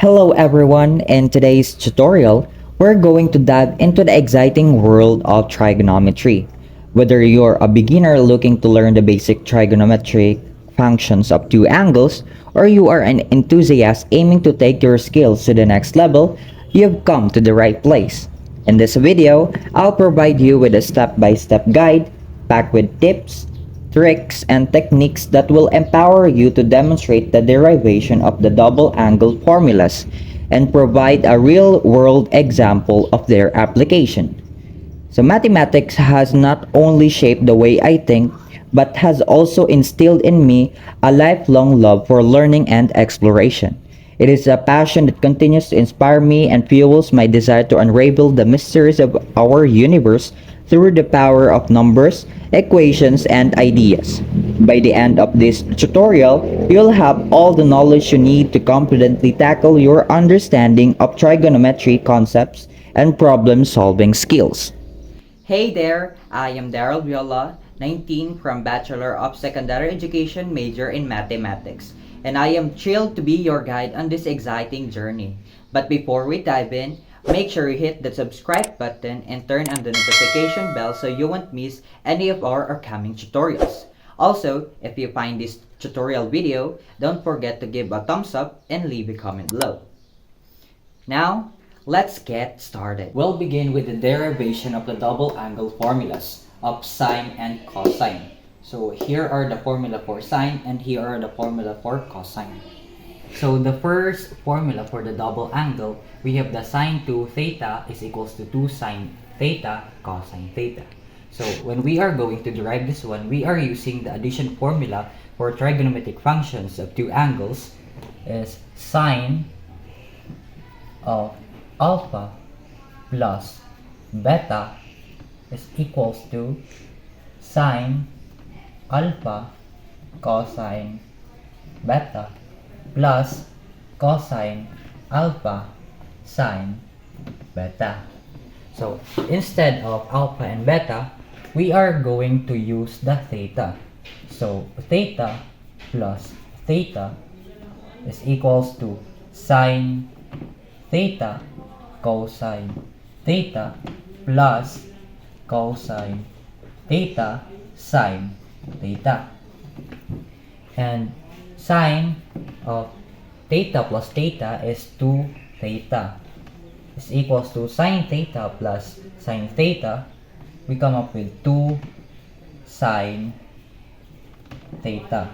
Hello everyone, in today's tutorial, we're going to dive into the exciting world of trigonometry. Whether you're a beginner looking to learn the basic trigonometric functions of two angles, or you are an enthusiast aiming to take your skills to the next level, you've come to the right place. In this video, I'll provide you with a step-by-step guide packed with tips, tricks, and techniques that will empower you to demonstrate the derivation of the double-angle formulas and provide a real-world example of their application. So mathematics has not only shaped the way I think, but has also instilled in me a lifelong love for learning and exploration. It is a passion that continues to inspire me and fuels my desire to unravel the mysteries of our universe through the power of numbers, equations, and ideas. By the end of this tutorial, you'll have all the knowledge you need to confidently tackle your understanding of trigonometry concepts and problem-solving skills. Hey there, I am Daryl Viola, 19, from Bachelor of Secondary Education major in Mathematics, and I am thrilled to be your guide on this exciting journey. But before we dive in, make sure you hit the subscribe button and turn on the notification bell so you won't miss any of our upcoming tutorials. Also, if you find this tutorial video, don't forget to give a thumbs up and leave a comment below. Now, let's get started. We'll begin with the derivation of the double angle formulas of sine and cosine. So here are the formula for sine and here are the formula for cosine. So the first formula for the double angle, we have the sine 2 theta is equals to 2 sine theta cosine theta. So when we are going to derive this one, we are using the addition formula for trigonometric functions of two angles is sine of alpha plus beta is equals to sine alpha cosine beta plus cosine alpha sine beta. So instead of alpha and beta, we are going to use the theta. So theta plus theta is equals to sine theta cosine theta plus cosine theta sine theta. And sine of theta plus theta is 2 theta is equals to sine theta plus sine theta. We come up with 2 sine theta.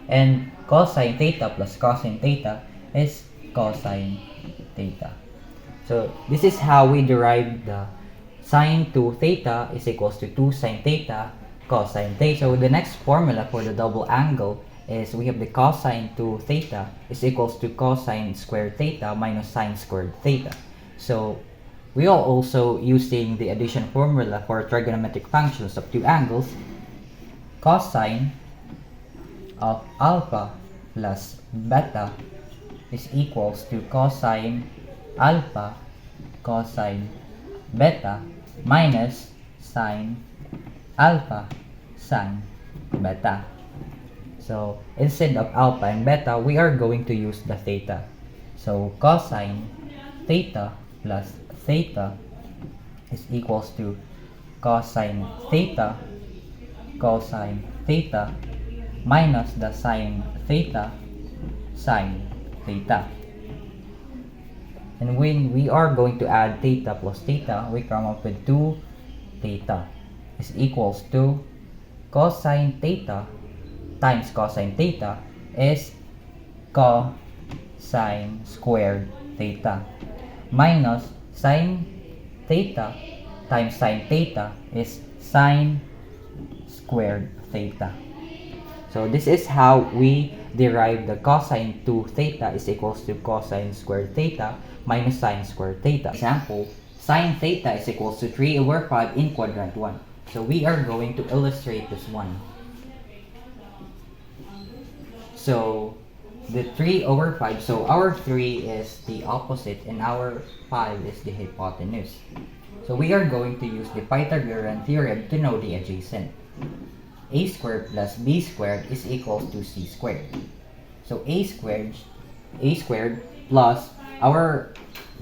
And cosine theta plus cosine theta is cosine theta. So this is how we derive the sine 2 theta is equals to 2 sine theta cosine theta. So the next formula for the double angle is we have the cosine 2 theta is equals to cosine squared theta minus sine squared theta. So we are also using the addition formula for trigonometric functions of two angles. Cosine of alpha plus beta is equals to cosine alpha cosine beta minus sine alpha sine beta. So instead of alpha and beta, we are going to use the theta. So cosine theta plus theta is equals to cosine theta cosine theta minus the sine theta sine theta. And when we are going to add theta plus theta, we come up with 2 theta is equals to cosine theta times cosine theta is cosine squared theta minus sine theta times sine theta is sine squared theta. So this is how we derive the cosine 2 theta is equals to cosine squared theta minus sine squared theta. Example, sine theta is equals to 3 over 5 in quadrant 1. So we are going to illustrate this one. So the 3 over 5, so our 3 is the opposite and our 5 is the hypotenuse. So we are going to use the Pythagorean theorem to know the adjacent. A squared plus b squared is equals to c squared. So a squared plus our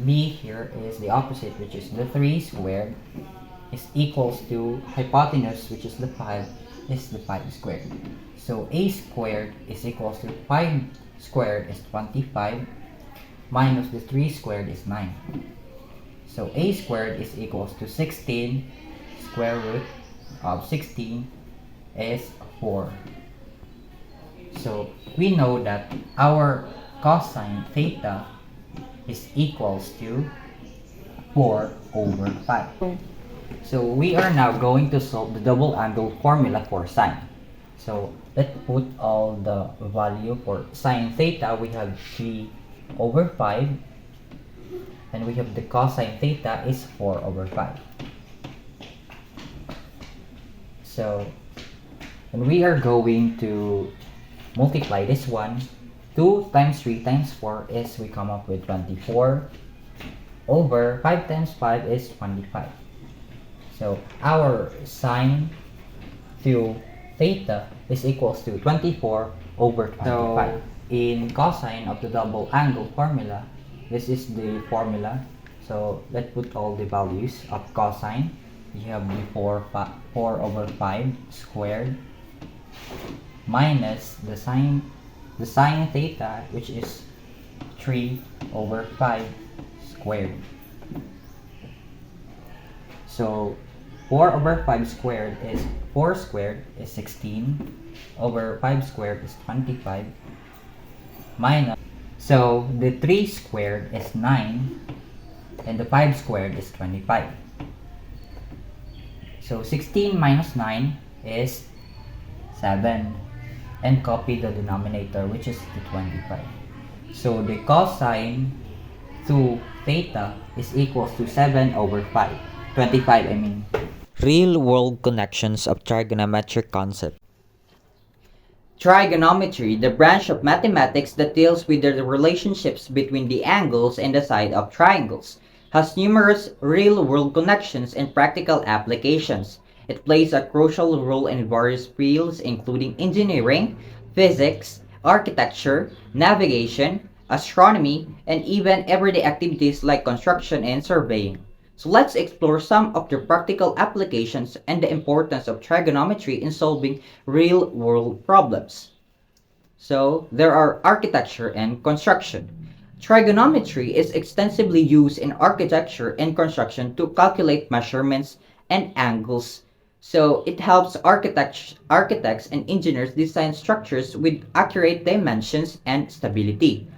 b here is the opposite, which is the 3 squared, is equals to hypotenuse, which is the 5, is the 5 squared. So a squared is equals to 5 squared is 25 minus the 3 squared is 9. So a squared is equals to 16, square root of 16 is 4. So we know that our cosine theta is equals to 4 over 5. So we are now going to solve the double angle formula for sine. So let's put all the value for sine theta. We have 3 over 5, and we have the cosine theta is 4 over 5. So and we are going to multiply this one. 2 times 3 times 4 is we come up with 24 over 5 times 5 is 25. So our sine to theta is equals to 24 over 25. So in cosine of the double angle formula, this is the formula. So let's put all the values of cosine. You have the 4 over 5 squared minus the sine theta, which is 3 over 5 squared. So 4 over 5 squared is 4 squared is 16 over 5 squared is 25 minus, so the 3 squared is 9 and the 5 squared is 25. So 16 minus 9 is 7, and copy the denominator, which is the 25. So the cosine to theta is equals to 7 over 5. 25, I mean. Real-world connections of trigonometric concept. Trigonometry, the branch of mathematics that deals with the relationships between the angles and the side of triangles, has numerous real-world connections and practical applications. It plays a crucial role in various fields including engineering, physics, architecture, navigation, astronomy, and even everyday activities like construction and surveying. So let's explore some of the practical applications and the importance of trigonometry in solving real-world problems. So there are architecture and construction. Trigonometry is extensively used in architecture and construction to calculate measurements and angles. So it helps architects and engineers design structures with accurate dimensions and stability.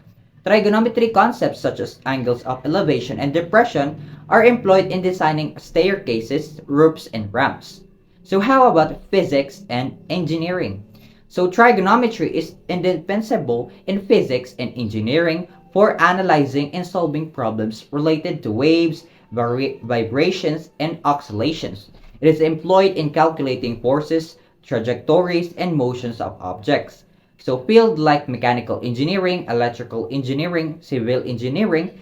Trigonometry concepts such as angles of elevation and depression are employed in designing staircases, roofs, and ramps. So how about physics and engineering? So trigonometry is indispensable in physics and engineering for analyzing and solving problems related to waves, vibrations, and oscillations. It is employed in calculating forces, trajectories, and motions of objects. So fields like mechanical engineering, electrical engineering, civil engineering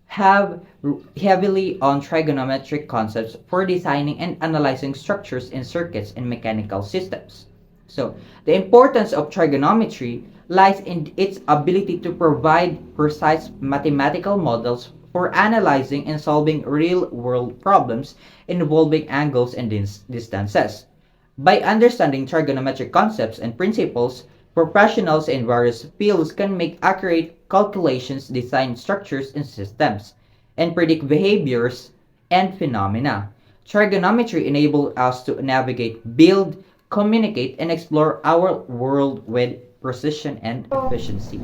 have heavily on trigonometric concepts for designing and analyzing structures in circuits and mechanical systems. So the importance of trigonometry lies in its ability to provide precise mathematical models for analyzing and solving real-world problems involving angles and distances. By understanding trigonometric concepts and principles, professionals in various fields can make accurate calculations, design structures and systems, and predict behaviors and phenomena. Trigonometry enables us to navigate, build, communicate, and explore our world with precision and efficiency.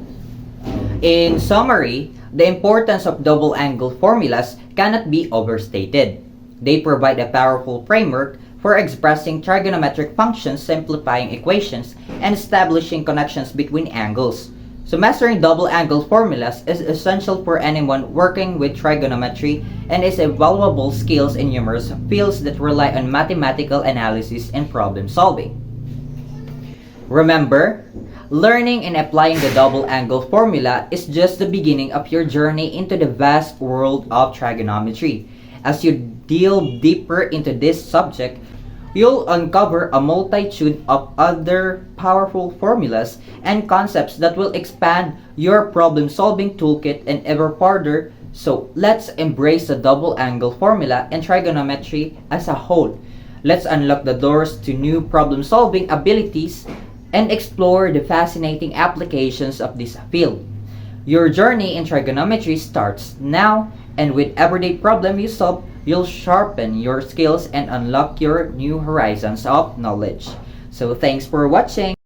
In summary, the importance of double angle formulas cannot be overstated. They provide a powerful framework for expressing trigonometric functions, simplifying equations, and establishing connections between angles. So mastering double angle formulas is essential for anyone working with trigonometry and is a valuable skill in numerous fields that rely on mathematical analysis and problem solving. Remember, learning and applying the double angle formula is just the beginning of your journey into the vast world of trigonometry. As you delve deeper into this subject, You'll uncover a multitude of other powerful formulas and concepts that will expand your problem-solving toolkit and ever further. So let's embrace the double angle formula and trigonometry as a whole. Let's unlock the doors to new problem-solving abilities and explore the fascinating applications of this field. Your journey in trigonometry starts now, and with everyday problem you solve, you'll sharpen your skills and unlock your new horizons of knowledge. So thanks for watching.